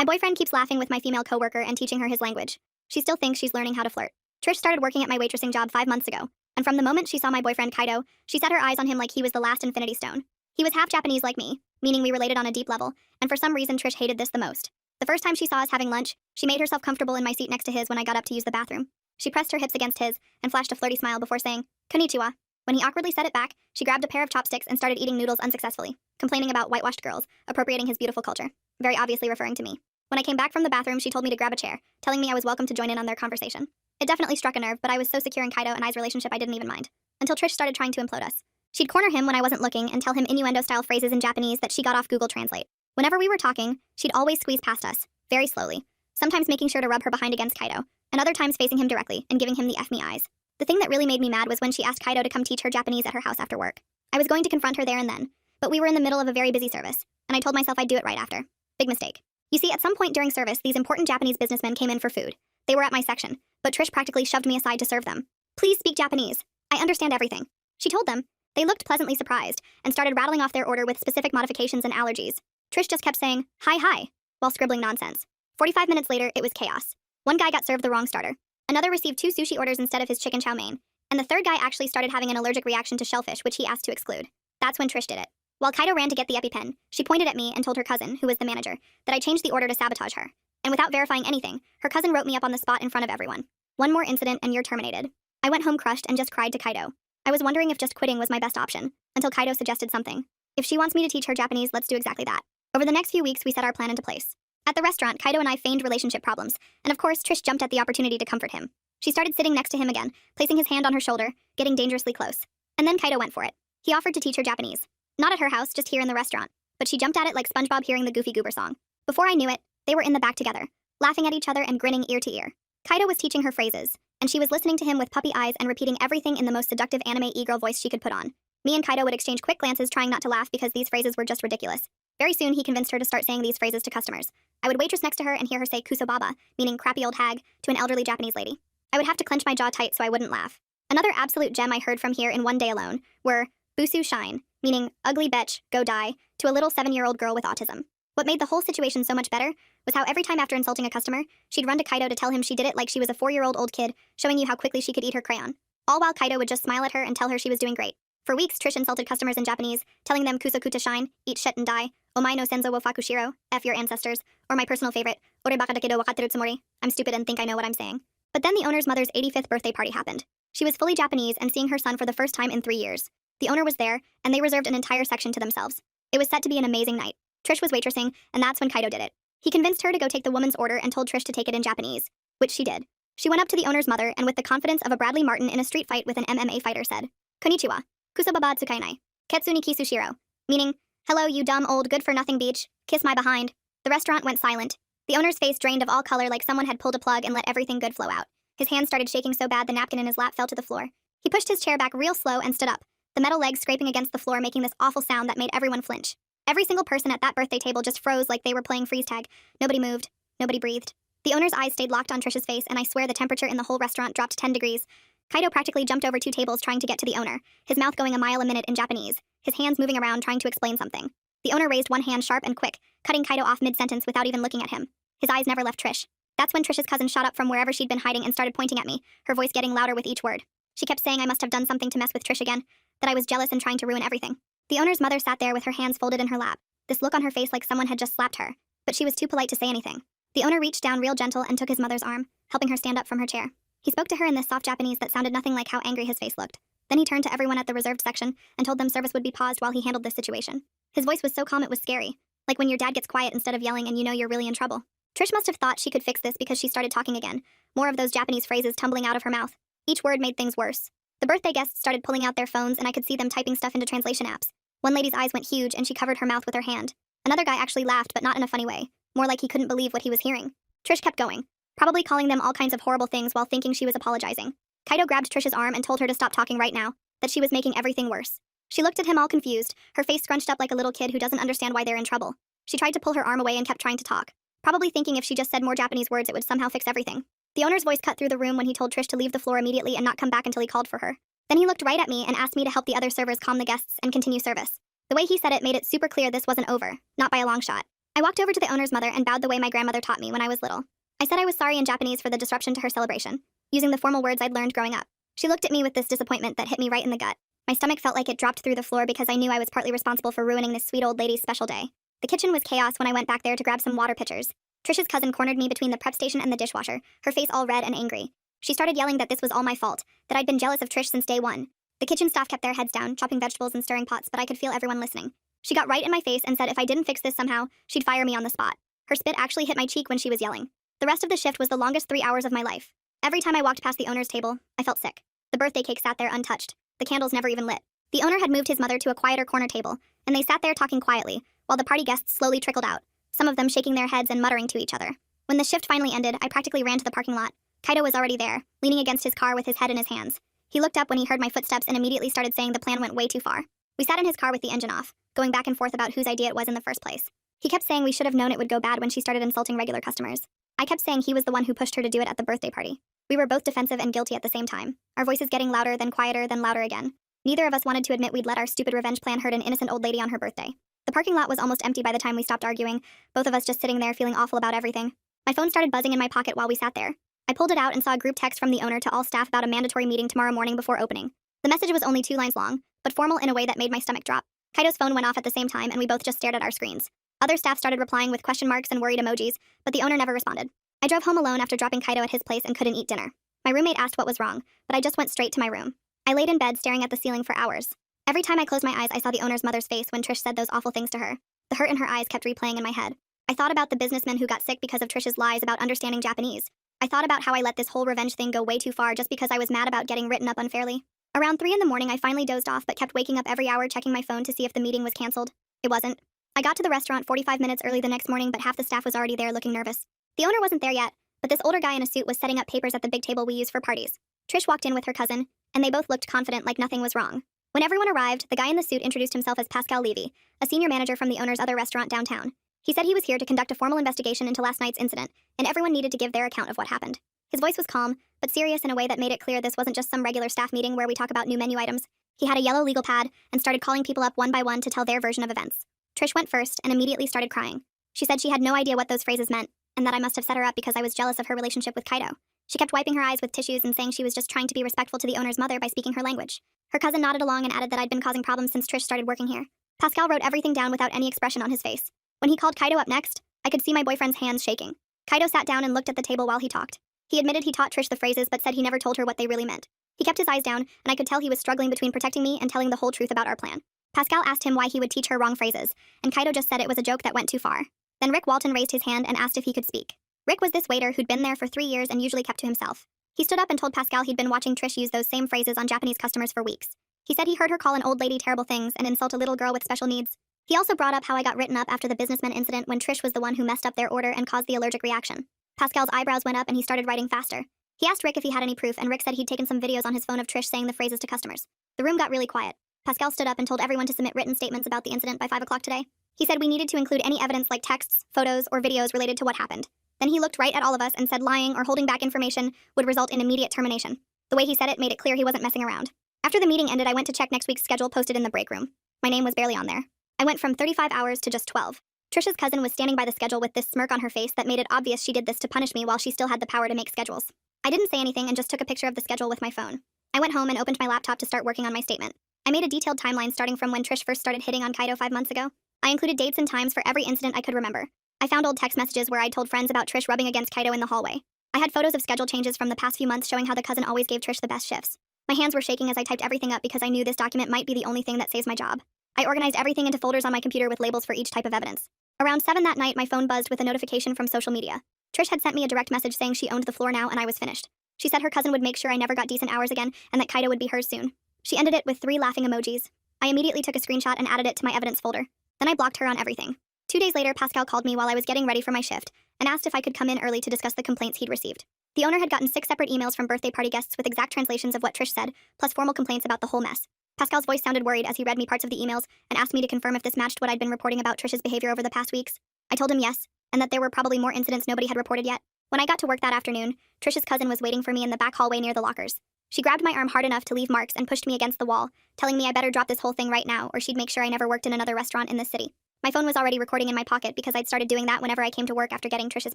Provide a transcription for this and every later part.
My boyfriend keeps laughing with my female coworker and teaching her his language. She still thinks she's learning how to flirt. Trish started working at my waitressing job 5 months ago, and from the moment she saw my boyfriend Kaido, she set her eyes on him like he was the last infinity stone. He was half Japanese like me, meaning we related on a deep level, and for some reason Trish hated this the most. The first time she saw us having lunch, she made herself comfortable in my seat next to his when I got up to use the bathroom. She pressed her hips against his and flashed a flirty smile before saying, "Konnichiwa." When he awkwardly said it back, she grabbed a pair of chopsticks and started eating noodles unsuccessfully, complaining about whitewashed girls, appropriating his beautiful culture, very obviously referring to me. When I came back from the bathroom, she told me to grab a chair, telling me I was welcome to join in on their conversation. It definitely struck a nerve, but I was so secure in Kaido and I's relationship I didn't even mind. Until Trish started trying to implode us. She'd corner him when I wasn't looking and tell him innuendo-style phrases in Japanese that she got off Google Translate. Whenever we were talking, she'd always squeeze past us, very slowly, sometimes making sure to rub her behind against Kaido, and other times facing him directly and giving him the F me eyes. The thing that really made me mad was when she asked Kaido to come teach her Japanese at her house after work. I was going to confront her there and then, but we were in the middle of a very busy service, and I told myself I'd do it right after. Big mistake. You see, at some point during service, these important Japanese businessmen came in for food. They were at my section, but Trish practically shoved me aside to serve them. "Please speak Japanese. I understand everything," she told them. They looked pleasantly surprised and started rattling off their order with specific modifications and allergies. Trish just kept saying, "Hi, hi," while scribbling nonsense. 45 minutes later, it was chaos. One guy got served the wrong starter. Another received 2 sushi orders instead of his chicken chow mein. And the third guy actually started having an allergic reaction to shellfish, which he asked to exclude. That's when Trish did it. While Kaido ran to get the EpiPen, she pointed at me and told her cousin, who was the manager, that I changed the order to sabotage her. And without verifying anything, her cousin wrote me up on the spot in front of everyone. One more incident and you're terminated. I went home crushed and just cried to Kaido. I was wondering if just quitting was my best option, until Kaido suggested something. If she wants me to teach her Japanese, let's do exactly that. Over the next few weeks, we set our plan into place. At the restaurant, Kaido and I feigned relationship problems, and of course, Trish jumped at the opportunity to comfort him. She started sitting next to him again, placing his hand on her shoulder, getting dangerously close. And then Kaido went for it. He offered to teach her Japanese. Not at her house, just here in the restaurant. But she jumped at it like SpongeBob hearing the Goofy Goober song. Before I knew it, they were in the back together, laughing at each other and grinning ear to ear. Kaido was teaching her phrases, and she was listening to him with puppy eyes and repeating everything in the most seductive anime e-girl voice she could put on. Me and Kaido would exchange quick glances trying not to laugh because these phrases were just ridiculous. Very soon, he convinced her to start saying these phrases to customers. I would waitress next to her and hear her say kusobaba, meaning crappy old hag, to an elderly Japanese lady. I would have to clench my jaw tight so I wouldn't laugh. Another absolute gem I heard from here in one day alone were busu shine, meaning ugly betch, go die, to a little 7-year-old girl with autism. What made the whole situation so much better was how every time after insulting a customer, she'd run to Kaido to tell him she did it like she was a 4-year-old kid, showing you how quickly she could eat her crayon. All while Kaido would just smile at her and tell her she was doing great. For weeks, Trish insulted customers in Japanese, telling them kusokuta shine, eat shit and die, omae no senzo wo fakushiro, F your ancestors, or my personal favorite, ore baka dakedo wakateru tsumori, I'm stupid and think I know what I'm saying. But then the owner's mother's 85th birthday party happened. She was fully Japanese and seeing her son for the first time in 3 years. The owner was there, and they reserved an entire section to themselves. It was set to be an amazing night. Trish was waitressing, and that's when Kaido did it. He convinced her to go take the woman's order and told Trish to take it in Japanese, which she did. She went up to the owner's mother and with the confidence of a Bradley Martin in a street fight with an MMA fighter said, "Konnichiwa, kusobaba tsukainai, ketsu ni kisushiro," meaning, "Hello, you dumb old good-for-nothing beach, kiss my behind." The restaurant went silent. The owner's face drained of all color like someone had pulled a plug and let everything good flow out. His hands started shaking so bad the napkin in his lap fell to the floor. He pushed his chair back real slow and stood up, the metal legs scraping against the floor making this awful sound that made everyone flinch. Every single person at that birthday table just froze like they were playing freeze tag. Nobody moved. Nobody breathed. The owner's eyes stayed locked on Trish's face, and I swear the temperature in the whole restaurant dropped 10 degrees. Kaido practically jumped over 2 tables trying to get to the owner, his mouth going a mile a minute in Japanese, his hands moving around trying to explain something. The owner raised one hand sharp and quick, cutting Kaido off mid-sentence without even looking at him. His eyes never left Trish. That's when Trish's cousin shot up from wherever she'd been hiding and started pointing at me, her voice getting louder with each word. She kept saying I must have done something to mess with Trish again, that I was jealous and trying to ruin everything. The owner's mother sat there with her hands folded in her lap, this look on her face like someone had just slapped her, but she was too polite to say anything. The owner reached down real gentle and took his mother's arm, helping her stand up from her chair. He spoke to her in this soft Japanese that sounded nothing like how angry his face looked. Then he turned to everyone at the reserved section and told them service would be paused while he handled this situation. His voice was so calm it was scary, like when your dad gets quiet instead of yelling and you know you're really in trouble. Trish must have thought she could fix this because she started talking again, more of those Japanese phrases tumbling out of her mouth. Each word made things worse. The birthday guests started pulling out their phones and I could see them typing stuff into translation apps. One lady's eyes went huge and she covered her mouth with her hand. Another guy actually laughed, but not in a funny way, more like he couldn't believe what he was hearing. Trish kept going, probably calling them all kinds of horrible things while thinking she was apologizing. Kaido grabbed Trish's arm and told her to stop talking right now, that she was making everything worse. She looked at him all confused, her face scrunched up like a little kid who doesn't understand why they're in trouble. She tried to pull her arm away and kept trying to talk, probably thinking if she just said more Japanese words it would somehow fix everything. The owner's voice cut through the room when he told Trish to leave the floor immediately and not come back until he called for her. Then he looked right at me and asked me to help the other servers calm the guests and continue service. The way he said it made it super clear this wasn't over, not by a long shot. I walked over to the owner's mother and bowed the way my grandmother taught me when I was little. I said I was sorry in Japanese for the disruption to her celebration, using the formal words I'd learned growing up. She looked at me with this disappointment that hit me right in the gut. My stomach felt like it dropped through the floor because I knew I was partly responsible for ruining this sweet old lady's special day. The kitchen was chaos when I went back there to grab some water pitchers. Trish's cousin cornered me between the prep station and the dishwasher, her face all red and angry. She started yelling that this was all my fault, that I'd been jealous of Trish since day one. The kitchen staff kept their heads down, chopping vegetables and stirring pots, but I could feel everyone listening. She got right in my face and said if I didn't fix this somehow, she'd fire me on the spot. Her spit actually hit my cheek when she was yelling. The rest of the shift was the longest 3 hours of my life. Every time I walked past the owner's table, I felt sick. The birthday cake sat there untouched. The candles never even lit. The owner had moved his mother to a quieter corner table, and they sat there talking quietly, while the party guests slowly trickled out, some of them shaking their heads and muttering to each other. When the shift finally ended, I practically ran to the parking lot. Kaido was already there, leaning against his car with his head in his hands. He looked up when he heard my footsteps and immediately started saying the plan went way too far. We sat in his car with the engine off, going back and forth about whose idea it was in the first place. He kept saying we should have known it would go bad when she started insulting regular customers. I kept saying he was the one who pushed her to do it at the birthday party. We were both defensive and guilty at the same time, our voices getting louder, then quieter, then louder again. Neither of us wanted to admit we'd let our stupid revenge plan hurt an innocent old lady on her birthday. The parking lot was almost empty by the time we stopped arguing, both of us just sitting there feeling awful about everything. My phone started buzzing in my pocket while we sat there. I pulled it out and saw a group text from the owner to all staff about a mandatory meeting tomorrow morning before opening. The message was only 2 lines long, but formal in a way that made my stomach drop. Kaido's phone went off at the same time and we both just stared at our screens. Other staff started replying with question marks and worried emojis, but the owner never responded. I drove home alone after dropping Kaido at his place and couldn't eat dinner. My roommate asked what was wrong, but I just went straight to my room. I laid in bed staring at the ceiling for hours. Every time I closed my eyes, I saw the owner's mother's face when Trish said those awful things to her. The hurt in her eyes kept replaying in my head. I thought about the businessman who got sick because of Trish's lies about understanding Japanese. I thought about how I let this whole revenge thing go way too far just because I was mad about getting written up unfairly. Around 3 in the morning, I finally dozed off but kept waking up every hour checking my phone to see if the meeting was canceled. It wasn't. I got to the restaurant 45 minutes early the next morning, but half the staff was already there looking nervous. The owner wasn't there yet, but this older guy in a suit was setting up papers at the big table we use for parties. Trish walked in with her cousin, and they both looked confident like nothing was wrong. When everyone arrived, the guy in the suit introduced himself as Pascal Levy, a senior manager from the owner's other restaurant downtown. He said he was here to conduct a formal investigation into last night's incident, and everyone needed to give their account of what happened. His voice was calm, but serious in a way that made it clear this wasn't just some regular staff meeting where we talk about new menu items. He had a yellow legal pad and started calling people up one by one to tell their version of events. Trish went first and immediately started crying. She said she had no idea what those phrases meant, and that I must have set her up because I was jealous of her relationship with Kaido. She kept wiping her eyes with tissues and saying she was just trying to be respectful to the owner's mother by speaking her language. Her cousin nodded along and added that I'd been causing problems since Trish started working here. Pascal wrote everything down without any expression on his face. When he called Kaido up next, I could see my boyfriend's hands shaking. Kaido sat down and looked at the table while he talked. He admitted he taught Trish the phrases but said he never told her what they really meant. He kept his eyes down, and I could tell he was struggling between protecting me and telling the whole truth about our plan. Pascal asked him why he would teach her wrong phrases, and Kaido just said it was a joke that went too far. Then Rick Walton raised his hand and asked if he could speak. Rick was this waiter who'd been there for 3 years and usually kept to himself. He stood up and told Pascal he'd been watching Trish use those same phrases on Japanese customers for weeks. He said he heard her call an old lady terrible things and insult a little girl with special needs. He also brought up how I got written up after the businessman incident when Trish was the one who messed up their order and caused the allergic reaction. Pascal's eyebrows went up and he started writing faster. He asked Rick if he had any proof, and Rick said he'd taken some videos on his phone of Trish saying the phrases to customers. The room got really quiet. Pascal stood up and told everyone to submit written statements about the incident by 5 o'clock today. He said we needed to include any evidence like texts, photos, or videos related to what happened. Then he looked right at all of us and said lying or holding back information would result in immediate termination. The way he said it made it clear he wasn't messing around. After the meeting ended, I went to check next week's schedule posted in the break room. My name was barely on there. I went from 35 hours to just 12. Trish's cousin was standing by the schedule with this smirk on her face that made it obvious she did this to punish me while she still had the power to make schedules. I didn't say anything and just took a picture of the schedule with my phone. I went home and opened my laptop to start working on my statement. I made a detailed timeline starting from when Trish first started hitting on Kaido 5 months ago. I included dates and times for every incident I could remember. I found old text messages where I told friends about Trish rubbing against Kaido in the hallway. I had photos of schedule changes from the past few months showing how the cousin always gave Trish the best shifts. My hands were shaking as I typed everything up because I knew this document might be the only thing that saves my job. I organized everything into folders on my computer with labels for each type of evidence. Around 7 that night, my phone buzzed with a notification from social media. Trish had sent me a direct message saying she owned the floor now and I was finished. She said her cousin would make sure I never got decent hours again and that Kaido would be hers soon. She ended it with 3 laughing emojis. I immediately took a screenshot and added it to my evidence folder. Then I blocked her on everything. 2 days later, Pascal called me while I was getting ready for my shift and asked if I could come in early to discuss the complaints he'd received. The owner had gotten 6 separate emails from birthday party guests with exact translations of what Trish said, plus formal complaints about the whole mess. Pascal's voice sounded worried as he read me parts of the emails and asked me to confirm if this matched what I'd been reporting about Trish's behavior over the past weeks. I told him yes, and that there were probably more incidents nobody had reported yet. When I got to work that afternoon, Trish's cousin was waiting for me in the back hallway near the lockers. She grabbed my arm hard enough to leave marks and pushed me against the wall, telling me I better drop this whole thing right now or she'd make sure I never worked in another restaurant in this city. My phone was already recording in my pocket because I'd started doing that whenever I came to work after getting Trish's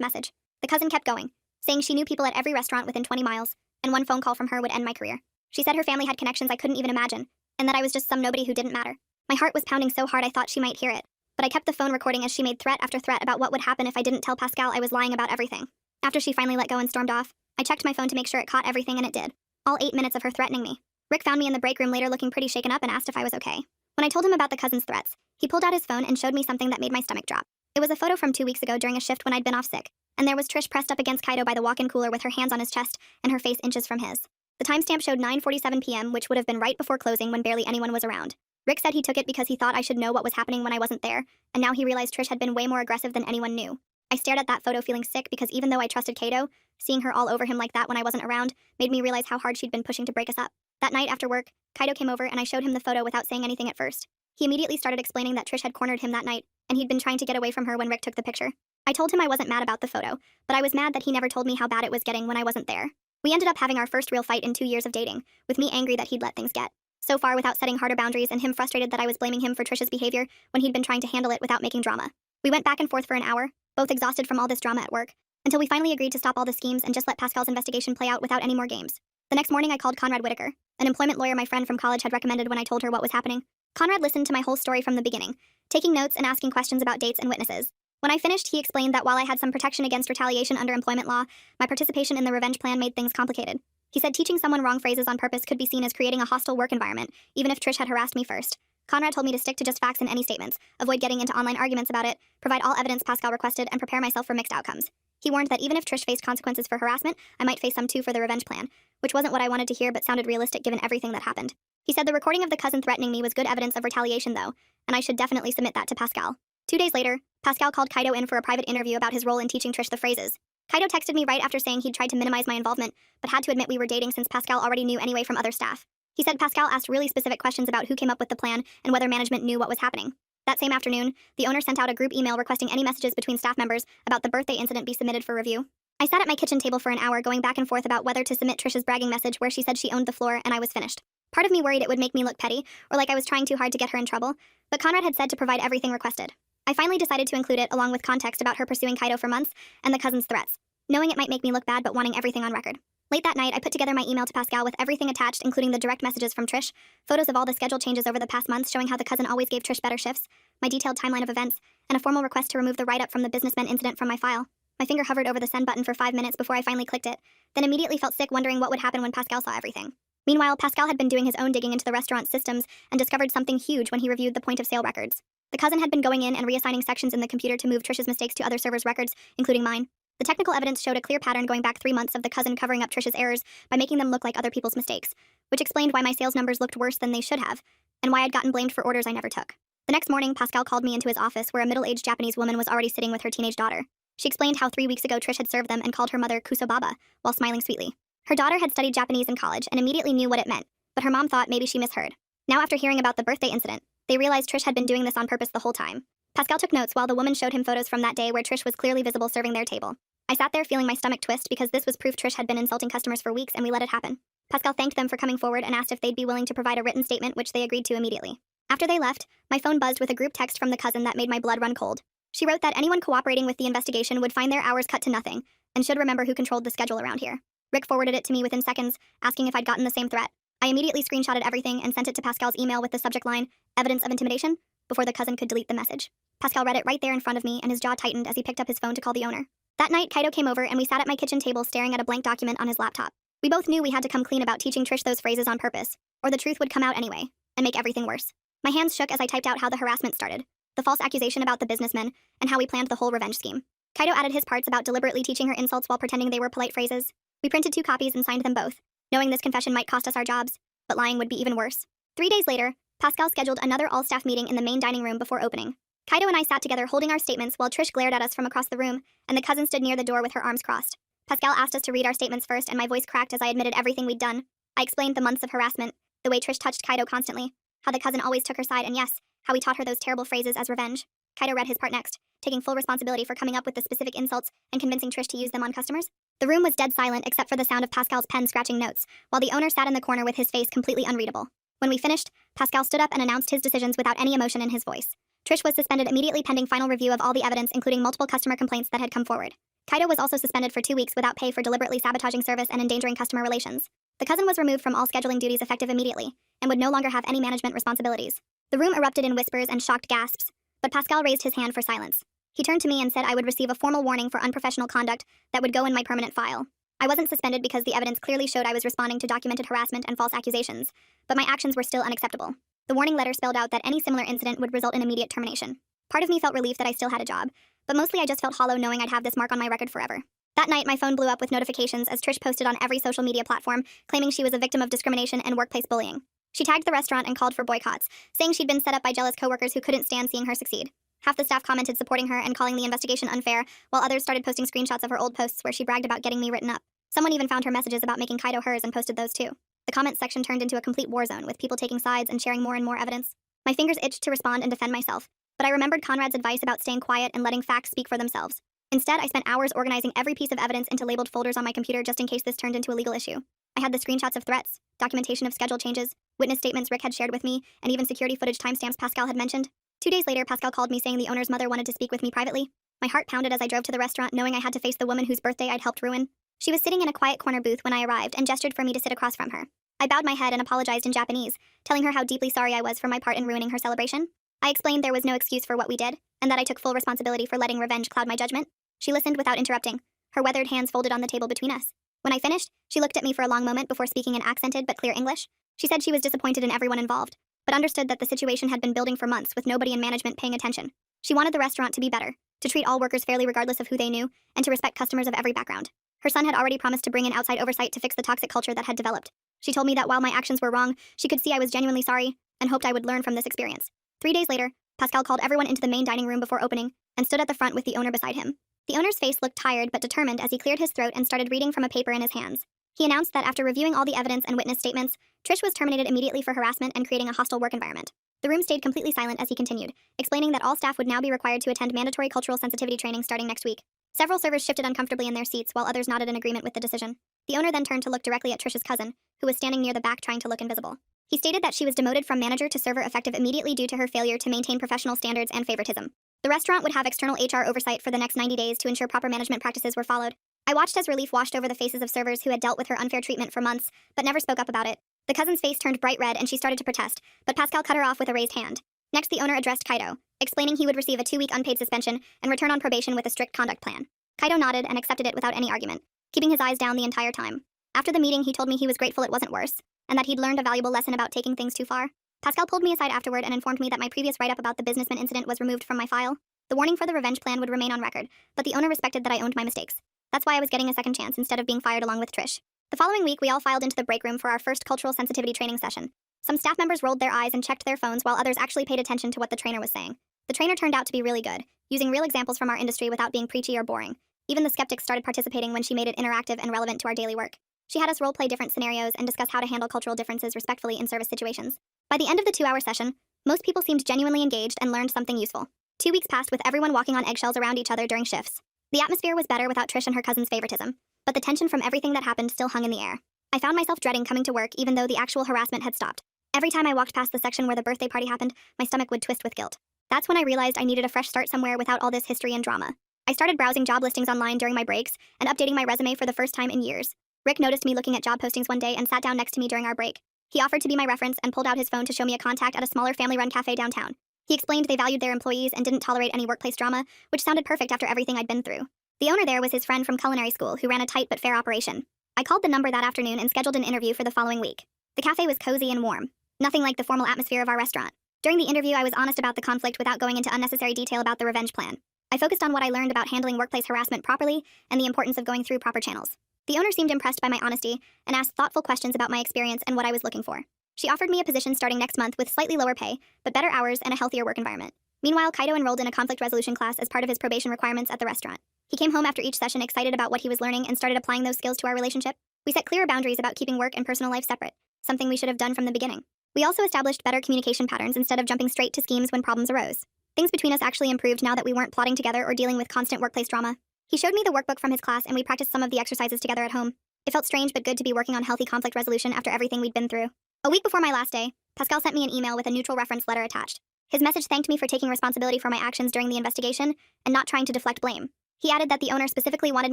message. The cousin kept going, saying she knew people at every restaurant within 20 miles, and one phone call from her would end my career. She said her family had connections I couldn't even imagine, and that I was just some nobody who didn't matter. My heart was pounding so hard I thought she might hear it, but I kept the phone recording as she made threat after threat about what would happen if I didn't tell Pascal I was lying about everything. After she finally let go and stormed off, I checked my phone to make sure it caught everything, and it did. All 8 minutes of her threatening me. Rick found me in the break room later looking pretty shaken up and asked if I was okay. When I told him about the cousin's threats, he pulled out his phone and showed me something that made my stomach drop. It was a photo from 2 weeks ago during a shift when I'd been off sick, and there was Trish pressed up against Kaido by the walk-in cooler with her hands on his chest and her face inches from his. The timestamp showed 9:47 p.m., which would have been right before closing when barely anyone was around. Rick said he took it because he thought I should know what was happening when I wasn't there, and now he realized Trish had been way more aggressive than anyone knew. I stared at that photo feeling sick because even though I trusted Kaido, seeing her all over him like that when I wasn't around made me realize how hard she'd been pushing to break us up. That night after work, Kaido came over and I showed him the photo without saying anything at first. He immediately started explaining that Trish had cornered him that night, and he'd been trying to get away from her when Rick took the picture. I told him I wasn't mad about the photo, but I was mad that he never told me how bad it was getting when I wasn't there. We ended up having our first real fight in 2 years of dating, with me angry that he'd let things get so far without setting harder boundaries and him frustrated that I was blaming him for Trish's behavior when he'd been trying to handle it without making drama. We went back and forth for an hour, both exhausted from all this drama at work, until we finally agreed to stop all the schemes and just let Pascal's investigation play out without any more games. The next morning I called Conrad Whitaker, an employment lawyer my friend from college had recommended when I told her what was happening. Conrad listened to my whole story from the beginning, taking notes and asking questions about dates and witnesses. When I finished, he explained that while I had some protection against retaliation under employment law, my participation in the revenge plan made things complicated. He said teaching someone wrong phrases on purpose could be seen as creating a hostile work environment, even if Trish had harassed me first. Conrad told me to stick to just facts in any statements, avoid getting into online arguments about it, provide all evidence Pascal requested, and prepare myself for mixed outcomes. He warned that even if Trish faced consequences for harassment, I might face some too for the revenge plan, which wasn't what I wanted to hear but sounded realistic given everything that happened. He said the recording of the cousin threatening me was good evidence of retaliation though, and I should definitely submit that to Pascal. 2 days later, Pascal called Kaido in for a private interview about his role in teaching Trish the phrases. Kaido texted me right after saying he'd tried to minimize my involvement, but had to admit we were dating since Pascal already knew anyway from other staff. He said Pascal asked really specific questions about who came up with the plan and whether management knew what was happening. That same afternoon, the owner sent out a group email requesting any messages between staff members about the birthday incident be submitted for review. I sat at my kitchen table for an hour going back and forth about whether to submit Trish's bragging message where she said she owned the floor and I was finished. Part of me worried it would make me look petty, or like I was trying too hard to get her in trouble, but Conrad had said to provide everything requested. I finally decided to include it along with context about her pursuing Kaido for months and the cousin's threats, knowing it might make me look bad but wanting everything on record. Late that night, I put together my email to Pascal with everything attached, including the direct messages from Trish, photos of all the schedule changes over the past months showing how the cousin always gave Trish better shifts, my detailed timeline of events, and a formal request to remove the write-up from the businessman incident from my file. My finger hovered over the send button for 5 minutes before I finally clicked it, then immediately felt sick wondering what would happen when Pascal saw everything. Meanwhile, Pascal had been doing his own digging into the restaurant's systems and discovered something huge when he reviewed the point-of-sale records. The cousin had been going in and reassigning sections in the computer to move Trish's mistakes to other servers' records, including mine. The technical evidence showed a clear pattern going back 3 months of the cousin covering up Trish's errors by making them look like other people's mistakes, which explained why my sales numbers looked worse than they should have, and why I'd gotten blamed for orders I never took. The next morning, Pascal called me into his office where a middle-aged Japanese woman was already sitting with her teenage daughter. She explained how 3 weeks ago Trish had served them and called her mother Kusobaba, while smiling sweetly. Her daughter had studied Japanese in college and immediately knew what it meant, but her mom thought maybe she misheard. Now after hearing about the birthday incident, they realized Trish had been doing this on purpose the whole time. Pascal took notes while the woman showed him photos from that day where Trish was clearly visible serving their table. I sat there feeling my stomach twist because this was proof Trish had been insulting customers for weeks and we let it happen. Pascal thanked them for coming forward and asked if they'd be willing to provide a written statement, which they agreed to immediately. After they left, my phone buzzed with a group text from the cousin that made my blood run cold. She wrote that anyone cooperating with the investigation would find their hours cut to nothing and should remember who controlled the schedule around here. Rick forwarded it to me within seconds, asking if I'd gotten the same threat. I immediately screenshotted everything and sent it to Pascal's email with the subject line, "Evidence of intimidation," before the cousin could delete the message. Pascal read it right there in front of me and his jaw tightened as he picked up his phone to call the owner. That night, Kaido came over and we sat at my kitchen table staring at a blank document on his laptop. We both knew we had to come clean about teaching Trish those phrases on purpose, or the truth would come out anyway, and make everything worse. My hands shook as I typed out how the harassment started, the false accusation about the businessmen, and how we planned the whole revenge scheme. Kaido added his parts about deliberately teaching her insults while pretending they were polite phrases. We printed 2 copies and signed them both, knowing this confession might cost us our jobs, but lying would be even worse. 3 days later, Pascal scheduled another all-staff meeting in the main dining room before opening. Kaido and I sat together holding our statements while Trish glared at us from across the room, and the cousin stood near the door with her arms crossed. Pascal asked us to read our statements first, and my voice cracked as I admitted everything we'd done. I explained the months of harassment, the way Trish touched Kaido constantly, how the cousin always took her side, and yes, how we taught her those terrible phrases as revenge. Kaido read his part next, taking full responsibility for coming up with the specific insults and convincing Trish to use them on customers. The room was dead silent except for the sound of Pascal's pen scratching notes, while the owner sat in the corner with his face completely unreadable. When we finished, Pascal stood up and announced his decisions without any emotion in his voice. Trish was suspended immediately pending final review of all the evidence, including multiple customer complaints that had come forward. Kaido was also suspended for 2 weeks without pay for deliberately sabotaging service and endangering customer relations. The cousin was removed from all scheduling duties effective immediately, and would no longer have any management responsibilities. The room erupted in whispers and shocked gasps, but Pascal raised his hand for silence. He turned to me and said I would receive a formal warning for unprofessional conduct that would go in my permanent file. I wasn't suspended because the evidence clearly showed I was responding to documented harassment and false accusations, but my actions were still unacceptable. The warning letter spelled out that any similar incident would result in immediate termination. Part of me felt relief that I still had a job, but mostly I just felt hollow knowing I'd have this mark on my record forever. That night, my phone blew up with notifications as Trish posted on every social media platform, claiming she was a victim of discrimination and workplace bullying. She tagged the restaurant and called for boycotts, saying she'd been set up by jealous coworkers who couldn't stand seeing her succeed. Half the staff commented supporting her and calling the investigation unfair, while others started posting screenshots of her old posts where she bragged about getting me written up. Someone even found her messages about making Kaido hers and posted those too. The comments section turned into a complete war zone, with people taking sides and sharing more and more evidence. My fingers itched to respond and defend myself, but I remembered Conrad's advice about staying quiet and letting facts speak for themselves. Instead, I spent hours organizing every piece of evidence into labeled folders on my computer just in case this turned into a legal issue. I had the screenshots of threats, documentation of schedule changes, witness statements Rick had shared with me, and even security footage timestamps Pascal had mentioned. 2 days later, Pascal called me saying the owner's mother wanted to speak with me privately. My heart pounded as I drove to the restaurant, knowing I had to face the woman whose birthday I'd helped ruin. She was sitting in a quiet corner booth when I arrived and gestured for me to sit across from her. I bowed my head and apologized in Japanese, telling her how deeply sorry I was for my part in ruining her celebration. I explained there was no excuse for what we did, and that I took full responsibility for letting revenge cloud my judgment. She listened without interrupting, her weathered hands folded on the table between us. When I finished, she looked at me for a long moment before speaking in accented but clear English. She said she was disappointed in everyone involved, but understood that the situation had been building for months with nobody in management paying attention. She wanted the restaurant to be better, to treat all workers fairly regardless of who they knew, and to respect customers of every background. Her son had already promised to bring in outside oversight to fix the toxic culture that had developed. She told me that while my actions were wrong, she could see I was genuinely sorry, and hoped I would learn from this experience. 3 days later, Pascal called everyone into the main dining room before opening, and stood at the front with the owner beside him. The owner's face looked tired but determined as he cleared his throat and started reading from a paper in his hands. He announced that after reviewing all the evidence and witness statements, Trish was terminated immediately for harassment and creating a hostile work environment. The room stayed completely silent as he continued, explaining that all staff would now be required to attend mandatory cultural sensitivity training starting next week. Several servers shifted uncomfortably in their seats while others nodded in agreement with the decision. The owner then turned to look directly at Trish's cousin, who was standing near the back trying to look invisible. He stated that she was demoted from manager to server effective immediately due to her failure to maintain professional standards and favoritism. The restaurant would have external HR oversight for the next 90 days to ensure proper management practices were followed. I watched as relief washed over the faces of servers who had dealt with her unfair treatment for months, but never spoke up about it. The cousin's face turned bright red and she started to protest, but Pascal cut her off with a raised hand. Next, the owner addressed Kaido, explaining he would receive a 2-week unpaid suspension and return on probation with a strict conduct plan. Kaido nodded and accepted it without any argument, keeping his eyes down the entire time. After the meeting, he told me he was grateful it wasn't worse, and that he'd learned a valuable lesson about taking things too far. Pascal pulled me aside afterward and informed me that my previous write-up about the businessman incident was removed from my file. The warning for the revenge plan would remain on record, but the owner respected that I owned my mistakes. That's why I was getting a second chance instead of being fired along with Trish. The following week, we all filed into the break room for our first cultural sensitivity training session. Some staff members rolled their eyes and checked their phones while others actually paid attention to what the trainer was saying. The trainer turned out to be really good, using real examples from our industry without being preachy or boring. Even the skeptics started participating when she made it interactive and relevant to our daily work. She had us role-play different scenarios and discuss how to handle cultural differences respectfully in service situations. By the end of the 2-hour session, most people seemed genuinely engaged and learned something useful. 2 weeks passed with everyone walking on eggshells around each other during shifts. The atmosphere was better without Trish and her cousin's favoritism, but the tension from everything that happened still hung in the air. I found myself dreading coming to work even though the actual harassment had stopped. Every time I walked past the section where the birthday party happened, my stomach would twist with guilt. That's when I realized I needed a fresh start somewhere without all this history and drama. I started browsing job listings online during my breaks and updating my resume for the first time in years. Rick noticed me looking at job postings one day and sat down next to me during our break. He offered to be my reference and pulled out his phone to show me a contact at a smaller family-run cafe downtown. He explained they valued their employees and didn't tolerate any workplace drama, which sounded perfect after everything I'd been through. The owner there was his friend from culinary school who ran a tight but fair operation. I called the number that afternoon and scheduled an interview for the following week. The cafe was cozy and warm, nothing like the formal atmosphere of our restaurant. During the interview, I was honest about the conflict without going into unnecessary detail about the revenge plan. I focused on what I learned about handling workplace harassment properly and the importance of going through proper channels. The owner seemed impressed by my honesty and asked thoughtful questions about my experience and what I was looking for. She offered me a position starting next month with slightly lower pay, but better hours and a healthier work environment. Meanwhile, Kaido enrolled in a conflict resolution class as part of his probation requirements at the restaurant. He came home after each session excited about what he was learning and started applying those skills to our relationship. We set clearer boundaries about keeping work and personal life separate, something we should have done from the beginning. We also established better communication patterns instead of jumping straight to schemes when problems arose. Things between us actually improved now that we weren't plotting together or dealing with constant workplace drama. He showed me the workbook from his class and we practiced some of the exercises together at home. It felt strange but good to be working on healthy conflict resolution after everything we'd been through. A week before my last day, Pascal sent me an email with a neutral reference letter attached. His message thanked me for taking responsibility for my actions during the investigation and not trying to deflect blame. He added that the owner specifically wanted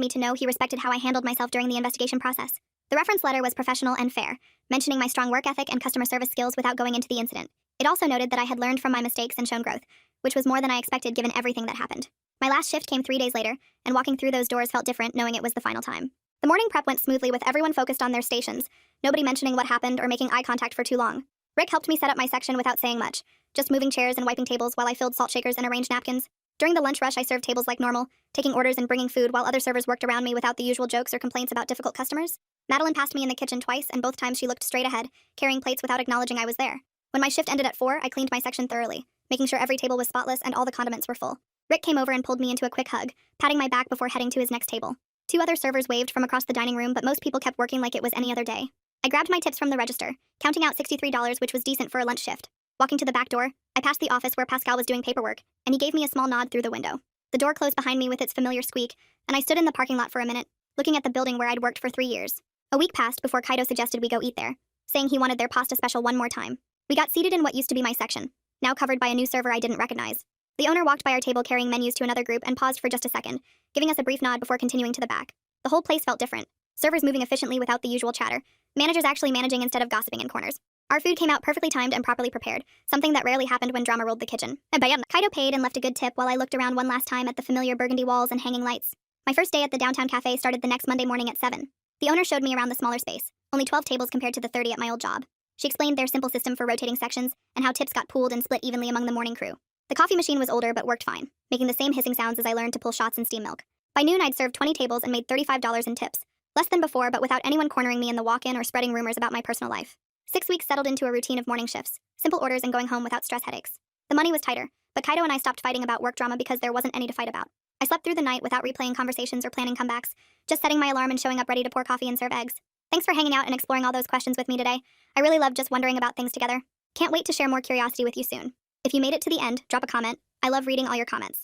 me to know he respected how I handled myself during the investigation process. The reference letter was professional and fair, mentioning my strong work ethic and customer service skills without going into the incident. It also noted that I had learned from my mistakes and shown growth, which was more than I expected given everything that happened. My last shift came 3 days later, and walking through those doors felt different knowing it was the final time. The morning prep went smoothly with everyone focused on their stations, nobody mentioning what happened or making eye contact for too long. Rick helped me set up my section without saying much, just moving chairs and wiping tables while I filled salt shakers and arranged napkins. During the lunch rush, I served tables like normal, taking orders and bringing food while other servers worked around me without the usual jokes or complaints about difficult customers. Madeline passed me in the kitchen twice, and both times she looked straight ahead, carrying plates without acknowledging I was there. When my shift ended at 4, I cleaned my section thoroughly, making sure every table was spotless and all the condiments were full. Rick came over and pulled me into a quick hug, patting my back before heading to his next table. 2 other servers waved from across the dining room, but most people kept working like it was any other day. I grabbed my tips from the register, counting out $63, which was decent for a lunch shift. Walking to the back door, I passed the office where Pascal was doing paperwork, and he gave me a small nod through the window. The door closed behind me with its familiar squeak, and I stood in the parking lot for a minute, looking at the building where I'd worked for 3 years. A week passed before Kaido suggested we go eat there, saying he wanted their pasta special one more time. We got seated in what used to be my section, now covered by a new server I didn't recognize. The owner walked by our table carrying menus to another group and paused for just a second, giving us a brief nod before continuing to the back. The whole place felt different. Servers moving efficiently without the usual chatter, managers actually managing instead of gossiping in corners. Our food came out perfectly timed and properly prepared, something that rarely happened when drama ruled the kitchen. Kaido paid and left a good tip while I looked around one last time at the familiar burgundy walls and hanging lights. My first day at the downtown cafe started the next Monday morning at 7. The owner showed me around the smaller space, only 12 tables compared to the 30 at my old job. She explained their simple system for rotating sections and how tips got pooled and split evenly among the morning crew. The coffee machine was older but worked fine, making the same hissing sounds as I learned to pull shots and steam milk. By noon, I'd served 20 tables and made $35 in tips. Less than before, but without anyone cornering me in the walk-in or spreading rumors about my personal life. 6 weeks settled into a routine of morning shifts, simple orders and going home without stress headaches. The money was tighter, but Kaido and I stopped fighting about work drama because there wasn't any to fight about. I slept through the night without replaying conversations or planning comebacks, just setting my alarm and showing up ready to pour coffee and serve eggs. Thanks for hanging out and exploring all those questions with me today. I really loved just wondering about things together. Can't wait to share more curiosity with you soon. If you made it to the end, drop a comment. I love reading all your comments.